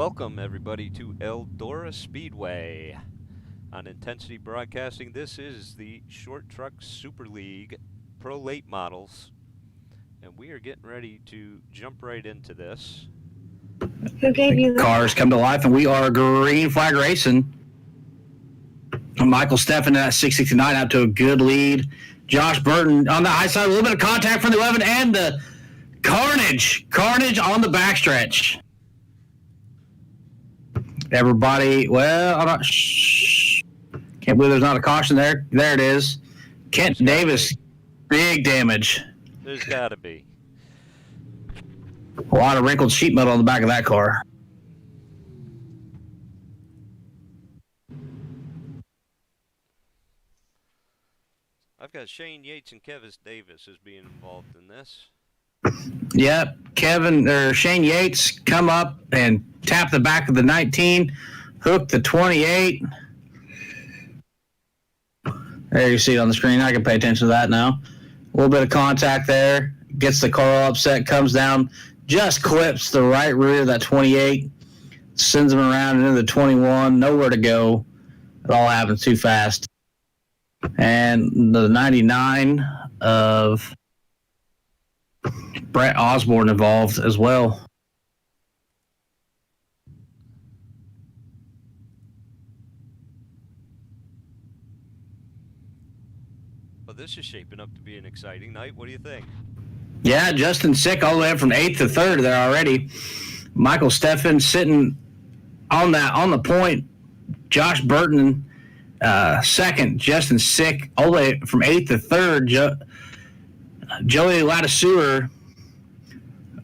Welcome, everybody, to Eldora Speedway. On Intensity Broadcasting, this is the Short Truck Super League Pro Late Models, and we are getting ready to jump right into this. Who gave you that? Cars come to life, and we are green flag racing. Michael Steffen at 669 up to a good lead. Josh Burton on the high side, a little bit of contact from the 11, and the carnage on the backstretch. Everybody, well, I'm not. Can't believe there's not a caution there. There it is. Kent Davis, big damage. There's got to be. A lot of wrinkled sheet metal on the back of that car. I've got Shane Yates and Kevin Davis as being involved in this. Yep, Shane Yates come up and tap the back of the 19, hook the 28. There you see it on the screen. I can pay attention to that now. A little bit of contact there. Gets the car all upset, comes down, just clips the right rear of that 28, sends him around into the 21, nowhere to go. It all happens too fast. And the 99 of Brett Osborne involved as well. Well, this is shaping up to be an exciting night. What do you think? Yeah, Justin Sick all the way up from 8th to 3rd there already. Michael Steffen sitting on the point. Josh Burton second. Justin Sick all the way from 8th to 3rd. Joey Latisseur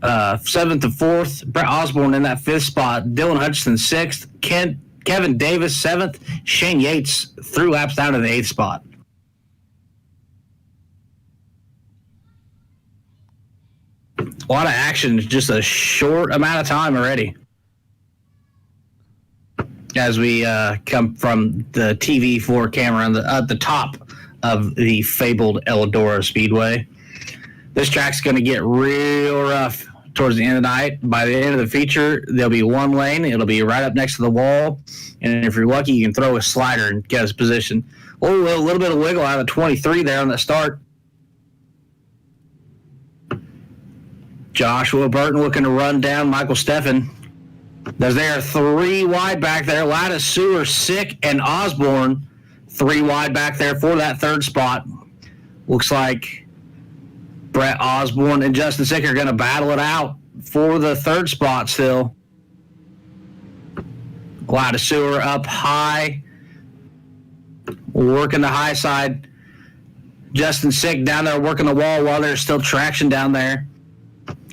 7th to 4th. Brett Osborne in that 5th spot. Dylan Hutchinson 6th. Kevin Davis 7th. Shane Yates 3 laps down to the 8th spot. A lot of action, just a short amount of time already. As we come from the TV4 camera at the top of the fabled Eldora Speedway. This track's going to get real rough towards the end of the night. By the end of the feature, there'll be one lane. It'll be right up next to the wall. And if you're lucky, you can throw a slider and get us position. Oh, a little bit of wiggle out of 23 there on the start. Joshua Burton looking to run down Michael Steffen. There are 3 wide back there. Latisseur, Sick, and Osborne 3 wide back there for that 3rd spot. Looks like Brett Osborne and Justin Sick are going to battle it out for the 3rd spot still. Latisseur up high, working the high side. Justin Sick down there working the wall while there's still traction down there.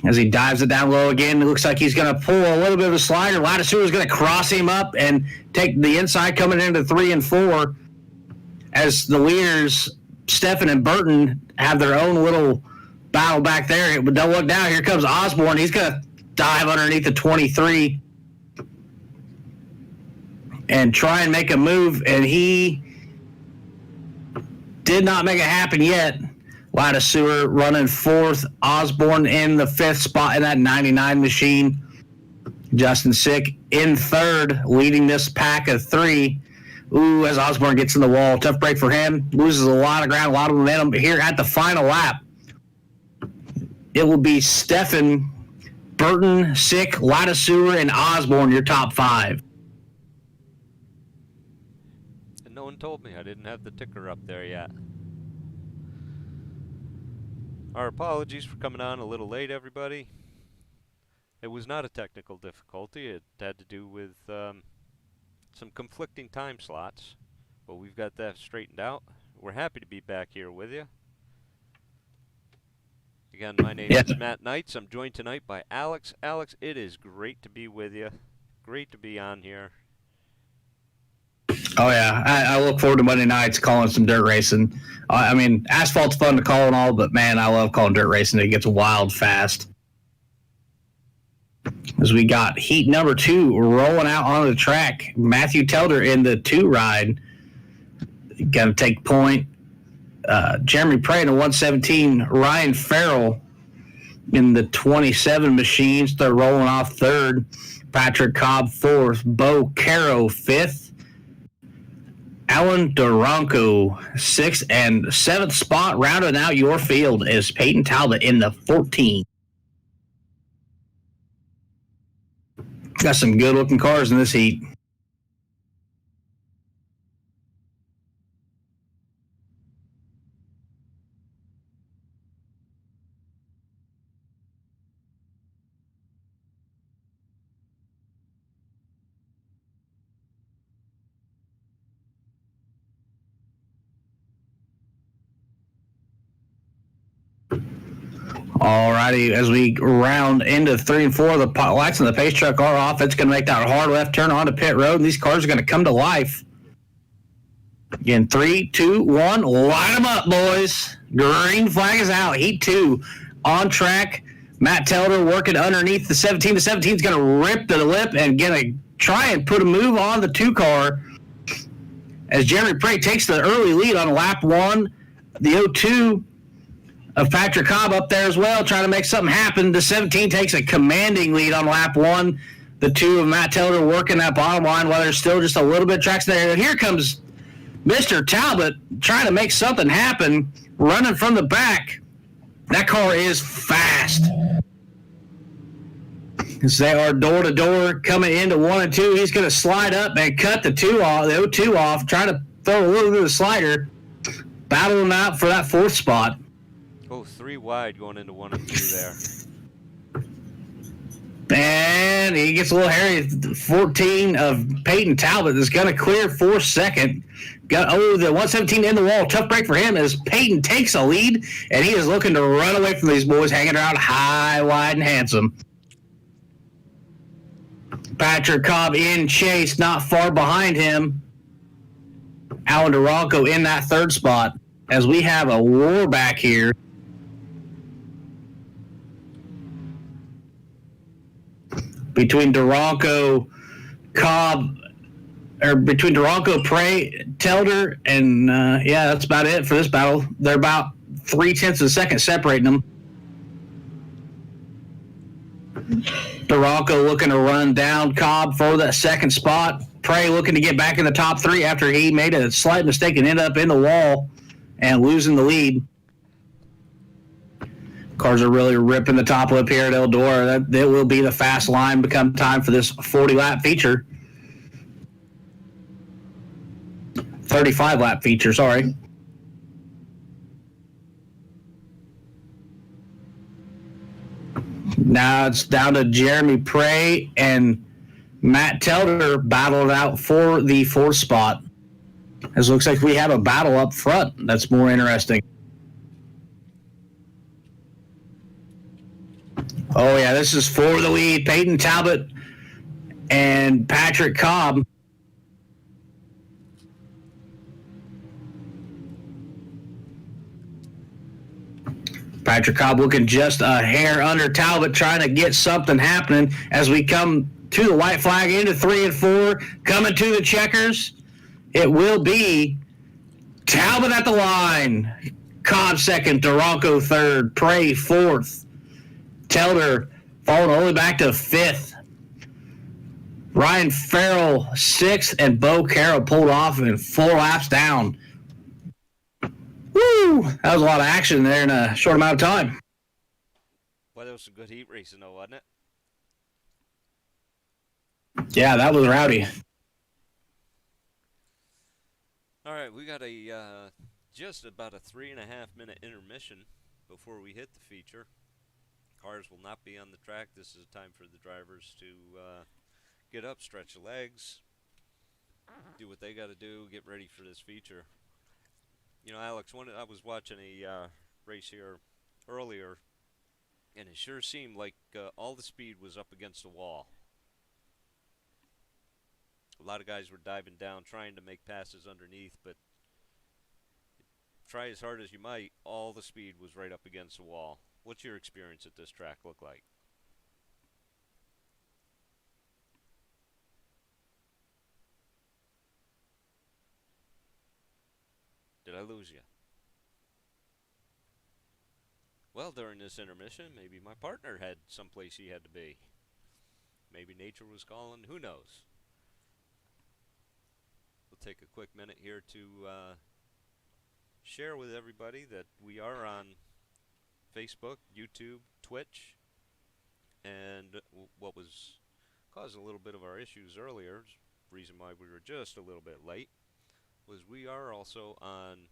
As he dives it down low again, it looks like he's going to pull a little bit of a slider. Latisseur is going to cross him up and take the inside coming into 3 and 4 as the leaders, Steffen and Burton, have their own little battle back there. But don't look down. Here comes Osborne. He's going to dive underneath the 23 and try and make a move, and he did not make it happen yet. Latisseur running 4th. Osborne in the 5th spot in that 99 machine. Justin Sick in 3rd, leading this pack of 3. Ooh, as Osborne gets in the wall. Tough break for him. Loses a lot of ground, a lot of momentum. But here at the final lap, it will be Steffen, Burton, Sick, Latisseur, and Osborne, your top 5. And no one told me I didn't have the ticker up there yet. Our apologies for coming on a little late, everybody. It was not a technical difficulty. It had to do with some conflicting time slots, but we've got that straightened out. We're happy to be back here with you. Again, my name is Matt Knights. I'm joined tonight by Alex. Alex, it is great to be with you. Great to be on here. Oh, yeah. I look forward to Monday nights calling some dirt racing. I mean, asphalt's fun to call and all, but, man, I love calling dirt racing. It gets wild fast. As we got heat number 2 rolling out on the track. Matthew Telder in the 2 ride. Got to take point. Jeremy Prey in the 117. Ryan Farrell in the 27 machines. They're rolling off third. Patrick Cobb fourth. Bo Caro fifth. Alan Duranko sixth and seventh spot. Rounding out your field is Peyton Talbot in the 14. Got some good looking cars in this heat. Alrighty, as we round into 3 and 4, the lights on the pace truck are off. It's going to make that hard left turn onto pit road, and these cars are going to come to life. Again, 3, 2, 1, light them up, boys. Green flag is out. Heat 2 on track. Matt Telder working underneath the 17. The 17 is going to rip the lip and going to try and put a move on the 2 car as Jeremy Prey takes the early lead on lap 1. The 02 of Patrick Cobb up there as well, trying to make something happen. The 17 takes a commanding lead on lap 1. The 2 of Matt Telder working that bottom line while there's still just a little bit of traction there. And here comes Mr. Talbot trying to make something happen, running from the back. That car is fast. As they are door to door coming into 1 and 2, he's going to slide up and cut the 2 off, the 02 off, trying to throw a little bit of slider, battling out for that 4th spot. Oh, 3 wide going into 1 and 2 there. And he gets a little hairy. 14 of Peyton Talbot is going to clear for second. The 117 in the wall. Tough break for him as Peyton takes a lead, and he is looking to run away from these boys hanging around high, wide, and handsome. Patrick Cobb in chase, not far behind him. Alan Duranko in that 3rd spot as we have a war back here. Between Duranko, Cobb, or between Duranko, Prey, Telder, and that's about it for this battle. They're about 0.3 of a second separating them. Duranko looking to run down Cobb for that 2nd spot. Prey looking to get back in the top 3 after he made a slight mistake and ended up in the wall and losing the lead. Cars are really ripping the top lip here at Eldora. That will be the fast line become time for this 40-lap feature. 35-lap feature, sorry. Now it's down to Jeremy Prey and Matt Telder battling out for the 4th spot. It looks like we have a battle up front that's more interesting. Oh, yeah, this is for the lead. Peyton Talbot and Patrick Cobb. Patrick Cobb looking just a hair under Talbot, trying to get something happening as we come to the white flag into 3 and 4. Coming to the checkers, it will be Talbot at the line. Cobb 2nd, Duranko 3rd, Prey 4th. Telder falling only back to 5th. Ryan Farrell 6th, and Bo Caro pulled off in 4 laps down. Woo! That was a lot of action there in a short amount of time. Well, that was some good heat racing, though, wasn't it? Yeah, that was rowdy. All right, we got a just about a 3.5-minute intermission before we hit the feature. Cars will not be on the track. This is a time for the drivers to get up, stretch the legs, do what they got to do, get ready for this feature. You know, Alex, I was watching a race here earlier, and it sure seemed like all the speed was up against the wall. A lot of guys were diving down, trying to make passes underneath, but try as hard as you might, all the speed was right up against the wall. What's your experience at this track look like? Did I lose you? Well, during this intermission, maybe my partner had someplace he had to be. Maybe nature was calling. Who knows? We'll take a quick minute here to share with everybody that we are on Facebook, YouTube, Twitch, and what was causing a little bit of our issues earlier, reason why we were just a little bit late, was we are also on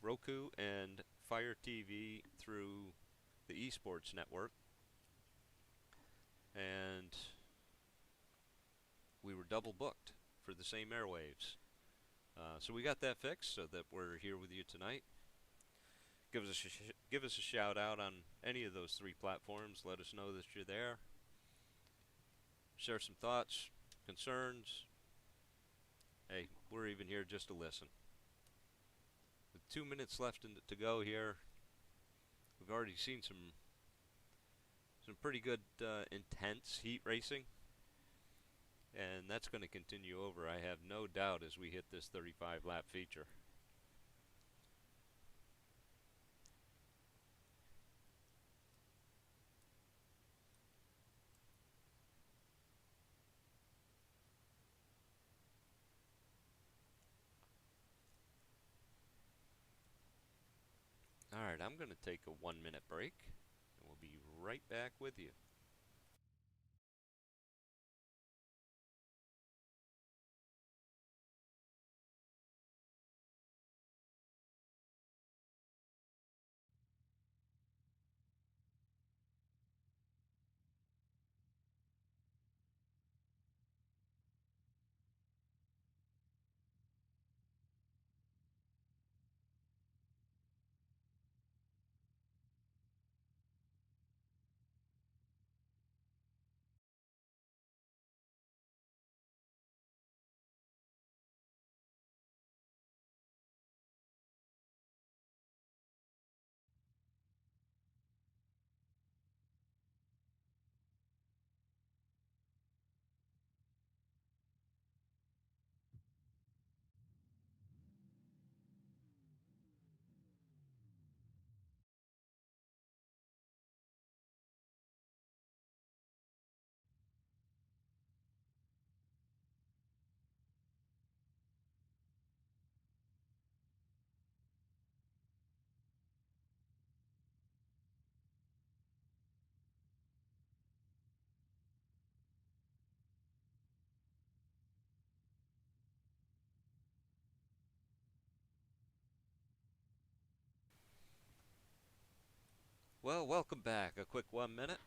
Roku and Fire TV through the esports network, and we were double booked for the same airwaves. So we got that fixed so that we're here with you tonight. Give us a shout out on any of those three platforms. Let us know that you're there. Share some thoughts, concerns. Hey, we're even here just to listen. With 2 minutes left to go here, we've already seen some pretty good intense heat racing, and that's going to continue over, I have no doubt, as we hit this 35 lap feature. Alright, I'm going to take a 1 minute break, and we'll be right back with you. Well, welcome back. A quick 1 minute.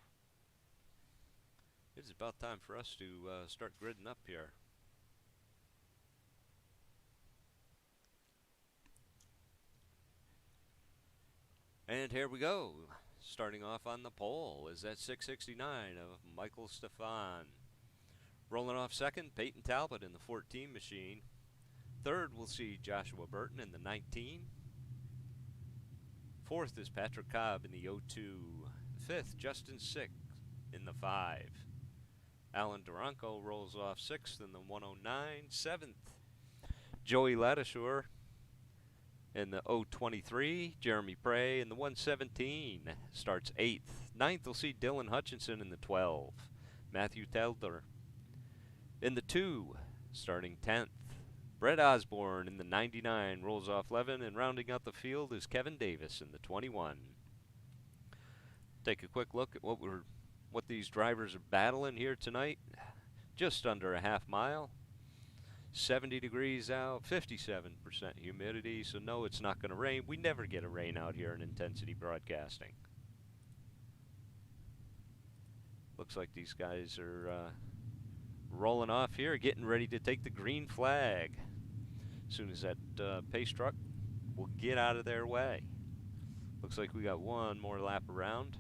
It is about time for us to start gridding up here. And here we go. Starting off on the pole is that 669 of Michael Stefan. Rolling off second, Peyton Talbot in the 14 machine. Third, we'll see Joshua Burton in the 19. Fourth is Patrick Cobb in the 02. Fifth, Justin Sick in the 5. Alan Duranko rolls off sixth in the 109. Seventh, Joey Latishore in the 023. Jeremy Prey in the 117 starts 8th. 9th, we'll see Dylan Hutchinson in the 12. Matthew Telder in the 2, starting 10th. Brett Osborne in the 99 rolls off 11, and rounding out the field is Kevin Davis in the 21. Take a quick look at what these drivers are battling here tonight. Just under a half mile. 70 degrees out, 57% humidity, so no, it's not going to rain. We never get a rain out here in Intensity Broadcasting. Looks like these guys are rolling off here, getting ready to take the green flag. As soon as that pace truck will get out of their way. Looks like we got one more lap around.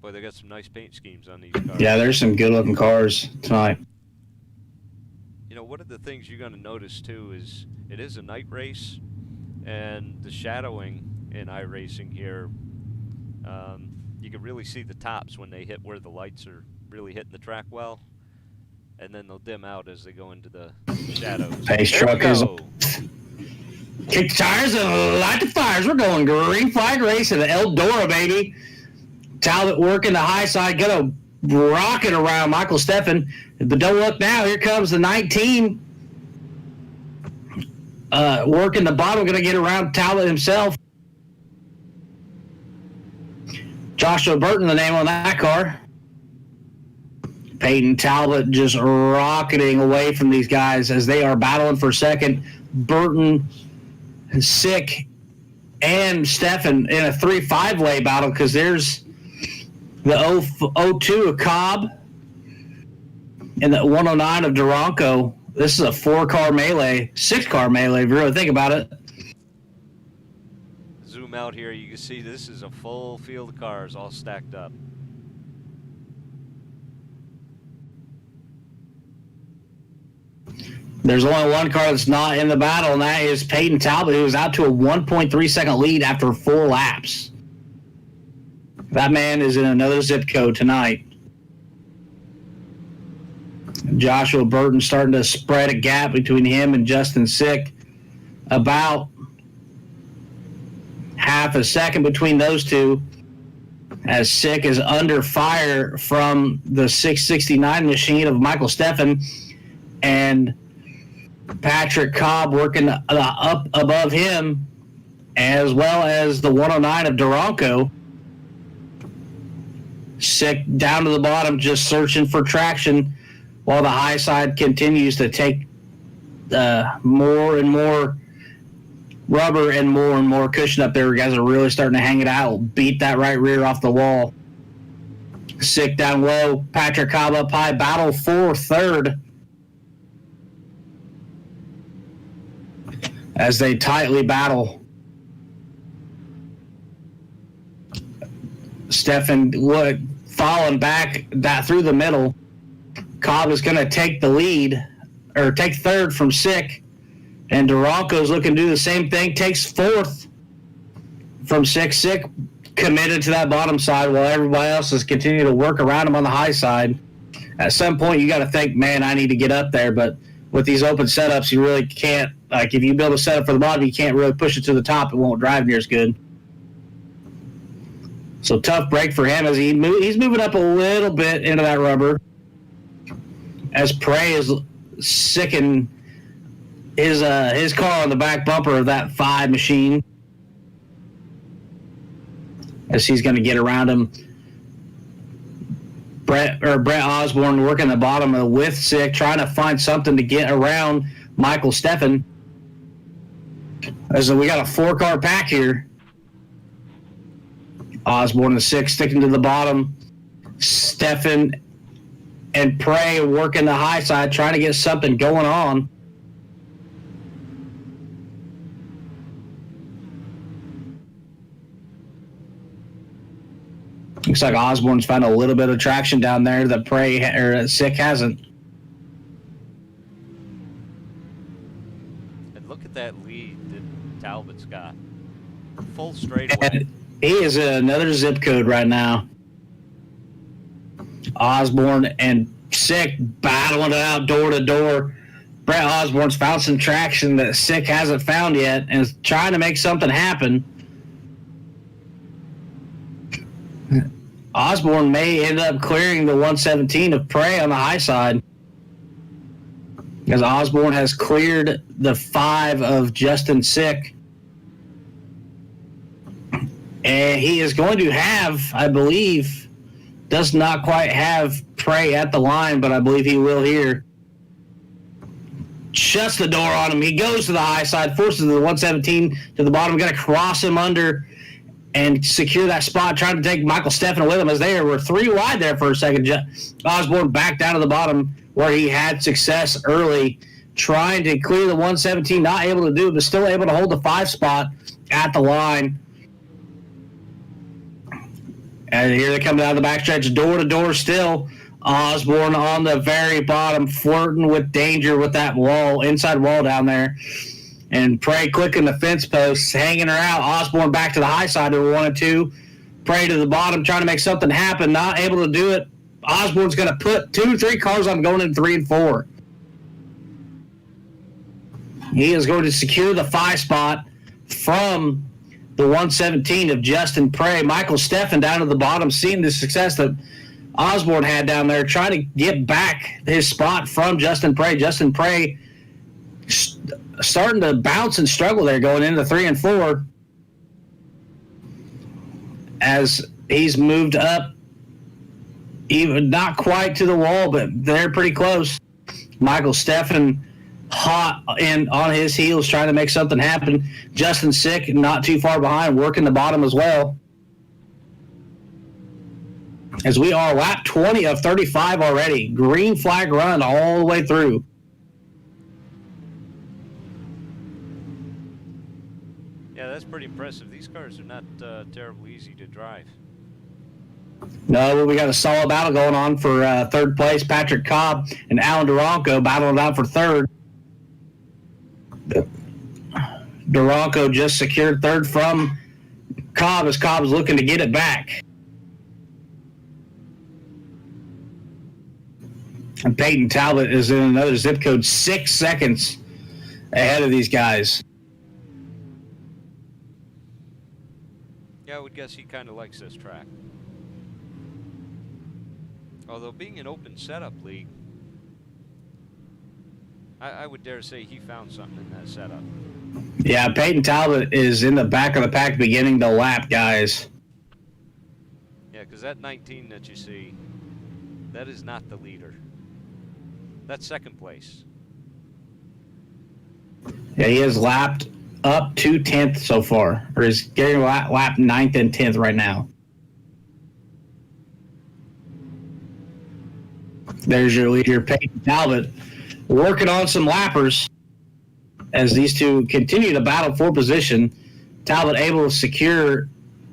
Boy, they got some nice paint schemes on these cars. Yeah, there's some good looking cars tonight. You know, one of the things you're going to notice too is it is a night race, and the shadowing in iRacing here, you can really see the tops when they hit where the lights are really hitting the track well. and then they'll dim out as they go into the shadows. Pace There we truck is go. kick the tires and light the fires. We're going green flag racing at Eldora, baby. Talbot working the high side, gonna rock it around Michael Steffen. But don't look now. Here comes the 19. Working the bottom, gonna get around Talbot himself. Joshua Burton, the name on that car. Peyton Talbot just rocketing away from these guys as they are battling for second. Burton, Sick, and Steffen in a 3-5-way battle because there's the 02 of Cobb and the 109 of Duranco. This is a 4-car melee, 6-car melee if you really think about it. Zoom out here, you can see this is a full field of cars all stacked up. There's only one car that's not in the battle, and that is Peyton Talbot, who is out to a 1.3-second lead after 4 laps. That man is in another zip code tonight. Joshua Burton starting to spread a gap between him and Justin Sick. About half a second between those two, as Sick is under fire from the 669 machine of Michael Steffen, and Patrick Cobb working up above him, as well as the 109 of Duranco. Sick down to the bottom, just searching for traction, while the high side continues to take more and more rubber and more cushion up there. Guys are really starting to hang it out, beat that right rear off the wall. Sick down low, Patrick Cobb up high, battle for third as they tightly battle. Steffen falling back that through the middle. Cobb is going to take the lead, or take third from Sick, and Duranco's looking to do the same thing, takes fourth from Sick. Sick committed to that bottom side while everybody else is continuing to work around him on the high side. At some point, you got to think, man, I need to get up there, but with these open setups, you really can't. Like, if you build a setup for the bottom, you can't really push it to the top. It won't drive near as good. So tough break for him as he's moving up a little bit into that rubber. As Prey is sicking his car on the back bumper of that 5 machine, as he's going to get around him. Brett Osborne working the bottom with Sick, trying to find something to get around Michael Steffen. As we got a 4-car pack here. Osborne and Sick sticking to the bottom. Steffen and Prey working the high side, trying to get something going on. Looks like Osborne's found a little bit of traction down there that Prey or Sick hasn't. And look at that lead that Talbot's got. Full straightaway. And he is in another zip code right now. Osborne and Sick battling it out door to door. Brett Osborne's found some traction that Sick hasn't found yet and is trying to make something happen. Osborne may end up clearing the 117 of Prey on the high side, as Osborne has cleared the 5 of Justin Sick. And he is going to have, I believe, does not quite have Prey at the line, but I believe he will here. Shuts the door on him. He goes to the high side, forces the 117 to the bottom. Got to cross him under and secure that spot, trying to take Michael Steffen with him, as they were 3 wide there for a second. Osborne back down to the bottom where he had success early, trying to clear the 117, not able to do it, but still able to hold the 5 spot at the line. And here they come down the backstretch, door to door still. Osborne on the very bottom, flirting with danger with that wall, inside wall down there. And Prey clicking the fence posts, hanging her out. Osborne back to the high side of 1 and 2. Prey to the bottom, trying to make something happen, not able to do it. Osborne's going to put 2-3 cars on going in 3 and 4. He is going to secure the 5 spot from the 117 of Justin Prey. Michael Steffen down at the bottom, seeing the success that Osborne had down there, trying to get back his spot from Justin Prey. Justin Prey starting to bounce and struggle there going into 3 and 4 as he's moved up, even not quite to the wall, but they're pretty close. Michael Steffen hot and on his heels trying to make something happen. Justin Sick not too far behind, working the bottom as well. As we are lap 20 of 35 already. Green flag run all the way through. Yeah, that's pretty impressive. These cars are not terribly easy to drive. No, we got a solid battle going on for third place. Patrick Cobb and Alan Duranco battling out for third. Duranco just secured third from Cobb as Cobb's looking to get it back. And Peyton Talbot is in another zip code 6 seconds ahead of these guys. Yeah, I would guess he kind of likes this track. Although being an open setup league, I would dare say he found something in that setup. Yeah, Peyton Talbot is in the back of the pack beginning to lap, guys. Yeah, because that 19 that you see, that is not the leader. That's second place. Yeah, he has lapped up to 10th so far, or is getting lap 9th and 10th right now. There's your leader, Peyton Talbot, working on some lappers as these two continue to battle for position. Talbot able to secure,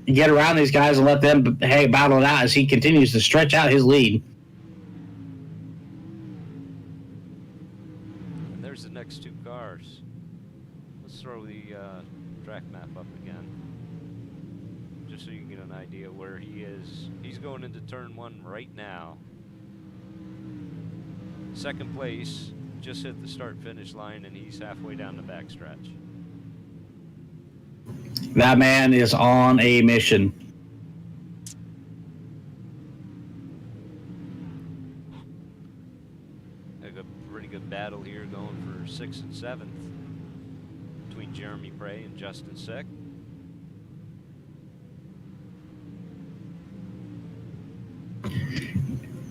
get around these guys and let them battle it out as he continues to stretch out his lead. And there's the next 2 cars. Let's throw the track map up again, just so you can get an idea where he is. He's going into turn 1 right now. Second place, just hit the start-finish line, and he's halfway down the backstretch. That man is on a mission. Like a pretty good battle here going for 6th and 7th between Jeremy Prey and Justin Sick.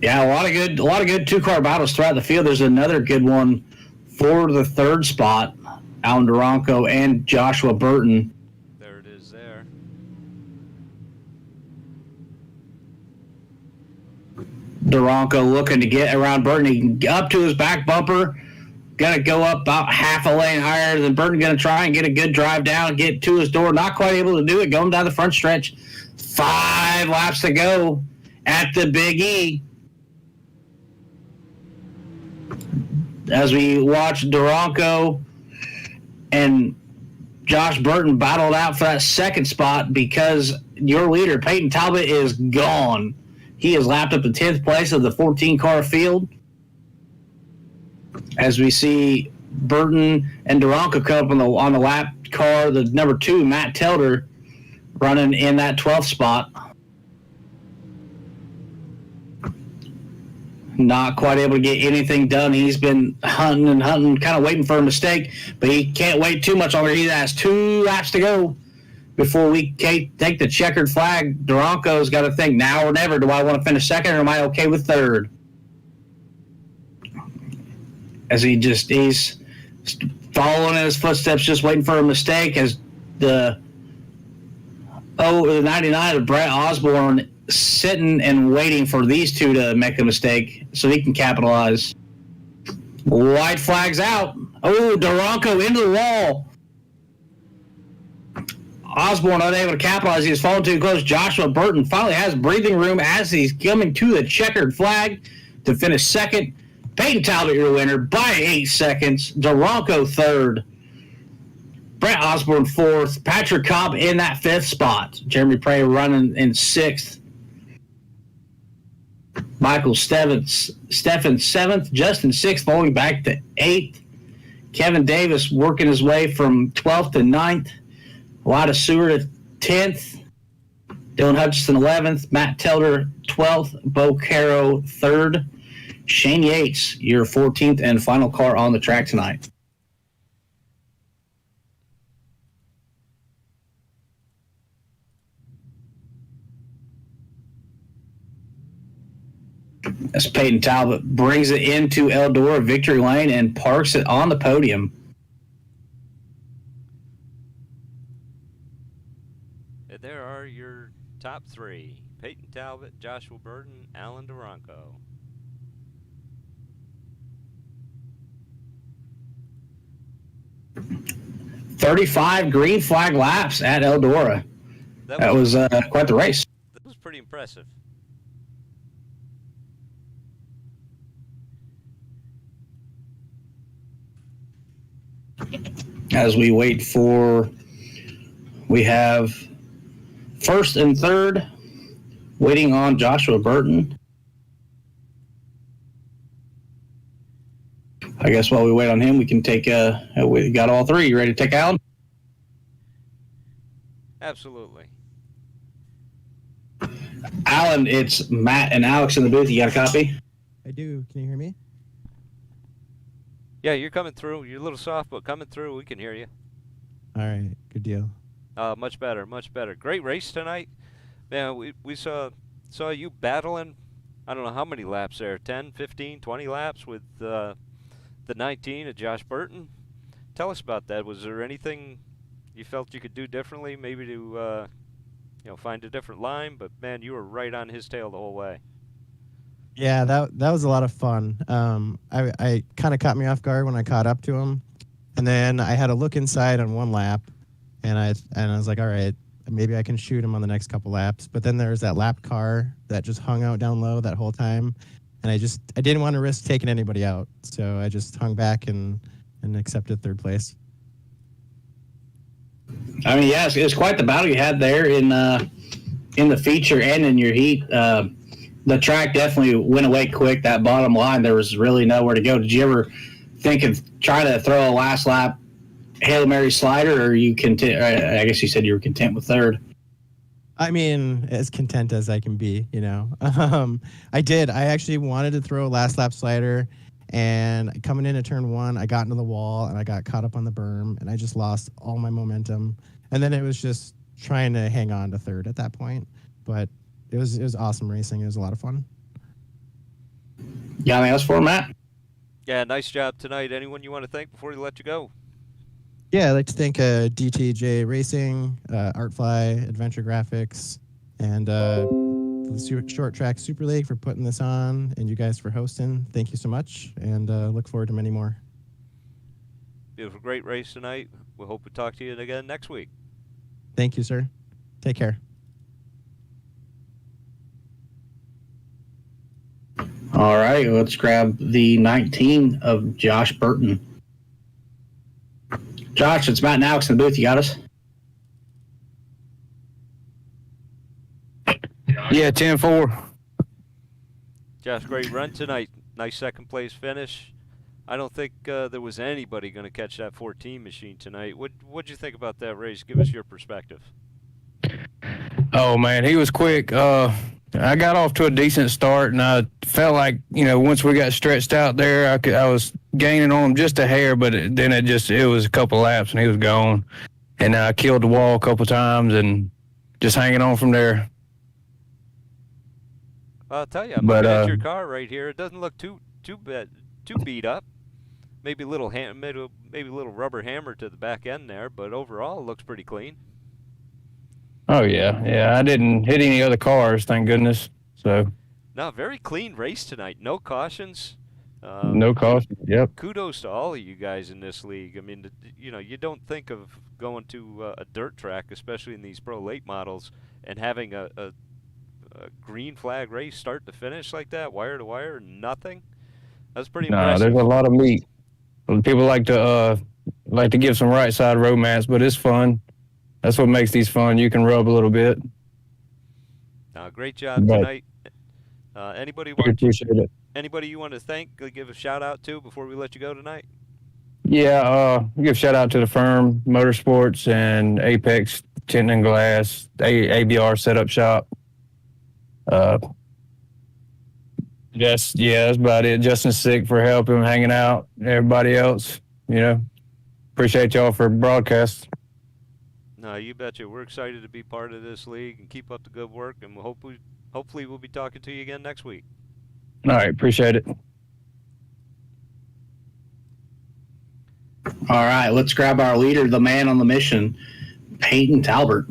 Yeah, a lot of good 2-car battles throughout the field. There's another good one for the 3rd spot. Alan Duranco and Joshua Burton. There it is there. Duranco looking to get around Burton. He can get up to his back bumper. Gonna go up about half a lane higher than Burton. Gonna try and get a good drive down, get to his door. Not quite able to do it. Going down the front stretch. 5 laps to go at the Big E. As we watch Duranco and Josh Burton battled out for that 2nd spot because your leader, Peyton Talbot, is gone. He has lapped up to 10th place of the 14-car field. As we see Burton and Duranco come up on the lap car, the number 2, Matt Telder, running in that 12th spot. Not quite able to get anything done. He's been hunting and hunting, kind of waiting for a mistake, but he can't wait too much longer. He has 2 laps to go before we take the checkered flag. Duranco's got to think now or never. Do I want to finish 2nd or am I okay with 3rd? As he's following in his footsteps, just waiting for a mistake. As the 99 of Brett Osborne sitting and waiting for these 2 to make a mistake so he can capitalize. White flags out. Oh, Duranco into the wall. Osborne unable to capitalize. He's fallen too close. Joshua Burton finally has breathing room as he's coming to the checkered flag to finish 2nd. Peyton Talbot, your winner by 8 seconds. Duranco 3rd. Brett Osborne 4th. Patrick Cobb in that 5th spot. Jeremy Prey running in 6th. Michael Steffen 7th, Justin 6th, falling back to 8th. Kevin Davis working his way from 12th to 9th. Wada Seward at 10th. Dylan Hutchison 11th. Matt Telder 12th. Bo Caro 3rd. Shane Yates, your 14th and final car on the track tonight. As Peyton Talbot brings it into Eldora victory lane and parks it on the podium. And there are your top three: Peyton Talbot, Joshua Burton, Alan Duranko. "35 green flag laps at Eldora." That was quite the race. That was pretty impressive. As we wait we have first and third waiting on Joshua Burton. I guess while we wait on him, we can take we got all three. You ready to take Alan? Absolutely. Alan, it's Matt and Alex in the booth. You got a copy? I do. Can you hear me? Yeah, you're coming through. You're a little soft, but coming through. We can hear you. All right. Good deal. Much better, much better. Great race tonight. Man, we saw you battling, I don't know how many laps there, 10, 15, 20 laps with the 19 of Josh Burton. Tell us about that. Was there anything you felt you could do differently, maybe to find a different line? But, man, you were right on his tail the whole way. Yeah, that was a lot of fun. I kind of caught me off guard when I caught up to him, and then I had a look inside on one lap, and I was like, all right, maybe I can shoot him on the next couple laps. But then there was that lap car that just hung out down low that whole time, and I didn't want to risk taking anybody out, so I just hung back and accepted third place. I mean, yes, it's quite the battle you had there in the feature and in your heat. The track definitely went away quick. That bottom line, there was really nowhere to go. Did you ever think of trying to throw a last lap Hail Mary slider, or you content? I guess you said you were content with third. I mean, as content as I can be, I did. I actually wanted to throw a last lap slider, and coming into turn one, I got into the wall and I got caught up on the berm, and I just lost all my momentum. And then it was just trying to hang on to third at that point, but. It was awesome racing. It was a lot of fun. Got anything else for Matt? Yeah, nice job tonight. Anyone you want to thank before we let you go? Yeah, I'd like to thank DTJ Racing, Artfly, Adventure Graphics, and the Short Track Super League for putting this on, and you guys for hosting. Thank you so much, and look forward to many more. Beautiful, great race tonight. We hope we talk to you again next week. Thank you, sir. Take care. All right, let's grab the 19 of Josh Burton. Josh, it's Matt and Alex in the booth. You got us? Yeah, 10-4. Josh, great run tonight. Nice second place finish. I don't think there was anybody going to catch that 14 machine tonight. What'd you think about that race? Give us your perspective. Oh, man, he was quick. I got off to a decent start, and I felt like, once we got stretched out there, I was gaining on him just a hair, but then it was a couple laps, and he was gone. And I killed the wall a couple times and just hanging on from there. I'll tell you, I'm looking at your car right here. It doesn't look too beat up. Maybe a little maybe a little rubber hammer to the back end there, but overall it looks pretty clean. Oh, yeah. I didn't hit any other cars, thank goodness. So. No, very clean race tonight. No cautions. No cautions, yep. Kudos to all of you guys in this league. I mean, you don't think of going to a dirt track, especially in these pro late models, and having a green flag race start to finish like that, wire to wire, nothing. That's pretty impressive. There's a lot of meat. People like to give some right side romance, but it's fun. That's what makes these fun. You can rub a little bit. Great job tonight. Anybody We want you, appreciate it. anybody you want to thank, give a shout out to before we let you go tonight? Yeah, give a shout out to the firm, Motorsports and Apex Tint and Glass, ABR Setup Shop. Uh, that's about it. Justin's sick for helping, hanging out. Everybody else, appreciate y'all for broadcast. No, you betcha. We're excited to be part of this league and keep up the good work, and hopefully we'll be talking to you again next week. All right, appreciate it. All right, let's grab our leader, the man on the mission, Peyton Talbert.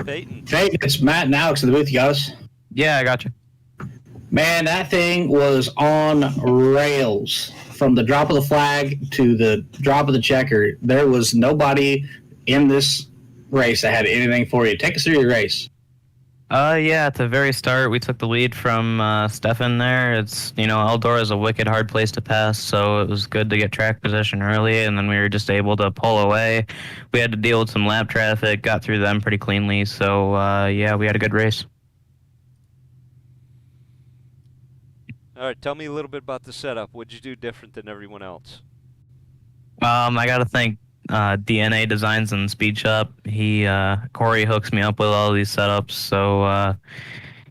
Peyton. Peyton, it's Matt and Alex in the booth. You got us? Yeah, I got you. Man, that thing was on rails from the drop of the flag to the drop of the checker. There was nobody in this race that had anything for you. Take us through your race. Yeah, at the very start, we took the lead from Stefan there. It's, Eldora is a wicked hard place to pass, so it was good to get track position early, and then we were just able to pull away. We had to deal with some lap traffic, got through them pretty cleanly, so yeah, we had a good race. All right, tell me a little bit about the setup. What'd you do different than everyone else? I got to thank DNA Designs and Speed Shop. Corey hooks me up with all these setups, so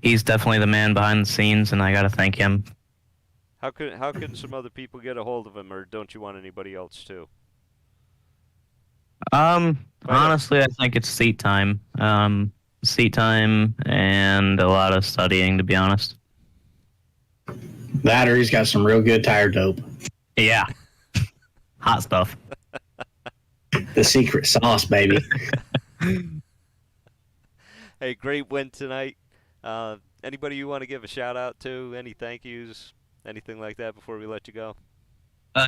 he's definitely the man behind the scenes, and I got to thank him. How can some other people get a hold of him, or don't you want anybody else to? Honestly, I think it's seat time. Seat time and a lot of studying, to be honest. That or he's got some real good tire dope. Yeah. Hot stuff. The secret sauce, baby. Hey, great win tonight. Anybody you want to give a shout out to? Any thank yous? Anything like that before we let you go?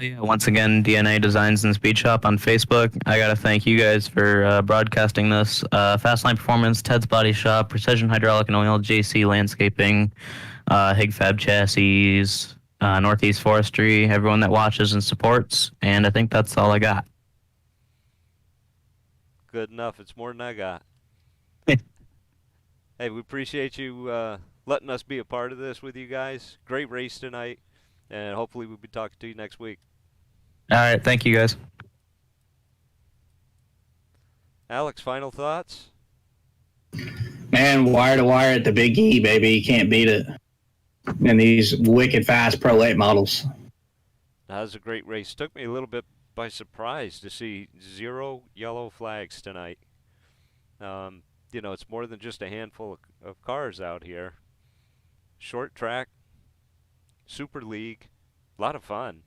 Yeah. Once again, DNA Designs and Speed Shop on Facebook. I got to thank you guys for broadcasting this. Fastline Performance, Ted's Body Shop, Precision Hydraulic and Oil, JC Landscaping, Hig Fab Chassis, Northeast Forestry, everyone that watches and supports. And I think that's all I got. Good enough. It's more than I got. Hey, we appreciate you letting us be a part of this with you guys. Great race tonight, and hopefully we'll be talking to you next week. All right. Thank you, guys. Alex, final thoughts? Man, wire to wire at the Big E, baby. You can't beat it. And these wicked fast Pro 8 models. That was a great race. Took me a little bit by surprise to see 0 yellow flags tonight. It's more than just a handful of cars out here. Short track, Super League, a lot of fun.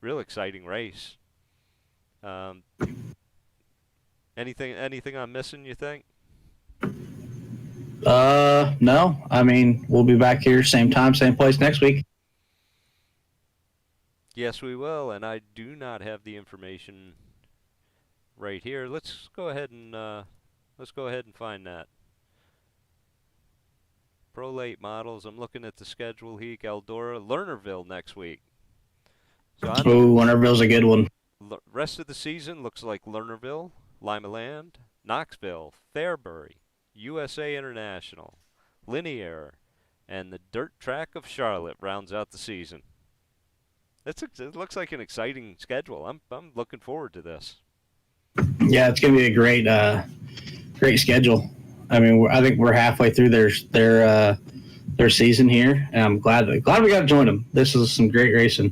Real exciting race. Anything I'm missing, you think? No. I mean, we'll be back here same time, same place next week. Yes, we will, and I do not have the information right here. Let's go ahead and find that. Pro late models. I'm looking at the schedule. Eldora, Lernerville next week. So Lernerville's a good one. Rest of the season looks like Lernerville, Lima Land, Knoxville, Fairbury, USA International, Linear, and the dirt track of Charlotte rounds out the season. It looks like an exciting schedule. I'm looking forward to this. Yeah, it's going to be a great schedule. I mean, I think we're halfway through their season here, and I'm glad we got to join them. This is some great racing.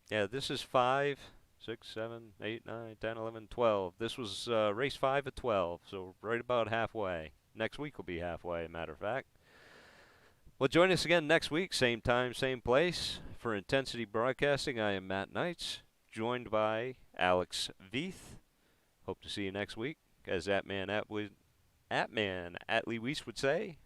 Yeah, this is 5, 6, 7, 8, 9, 10, 11, 12. This was race 5 of 12, so right about halfway. Next week will be halfway, matter of fact. Well, join us again next week, same time, same place. For Intensity Broadcasting, I am Matt Knights, joined by Alex Veith. Hope to see you next week, as Atman Atlee Weiss would say.